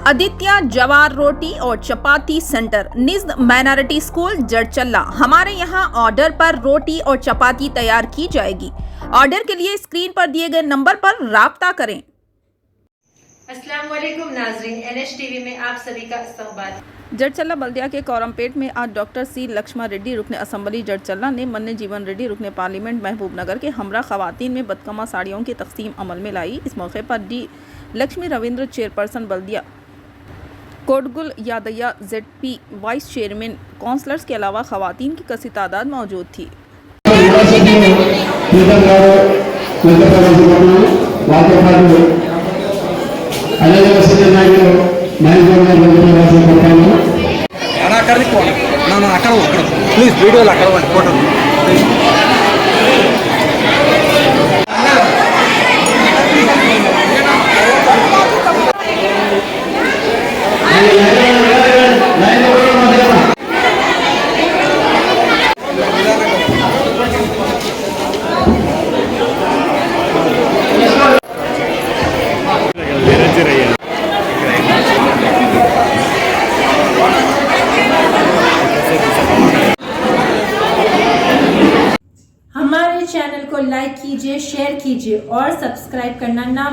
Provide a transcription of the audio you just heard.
आदित्य जवार रोटी और चपाती centre निज़्द minority school Jadcherla. हमारे यहाँ ऑर्डर पर रोटी और चपाती तैयार की जाएगी। ऑर्डर के लिए स्क्रीन पर दिए गए नंबर पर राब्ता करें। अस्सलाम वालेकुम नाज़रीन, NH टीवी में आप सभी का इस्तकबाल। जड़चल्ला बल्दिया के कोरमपेट में आज डॉक्टर सी लक्ष्मा रेड्डी रुकने असम्बली जड़चल्ला ने मन्ने जीवन रेड्डी रुकने पार्लियामेंट महबूबनगर के हमरा खवातीन में बदकमा साड़ियों की तकसीम अमल में लाई। इस मौके पर डी लक्ष्मी रविंद्र चेयरपर्सन बल्दिया, Kotgul यादया ZP vice chairman, counsellors के अलावा खवातीन की कसी तादाद मौजूद थी। ప్లీజ్ వీడియోలో అక్కడ ఫోటో हमारे चैनल को लाइक कीजिए, शेयर कीजिए और सब्सक्राइब करना ना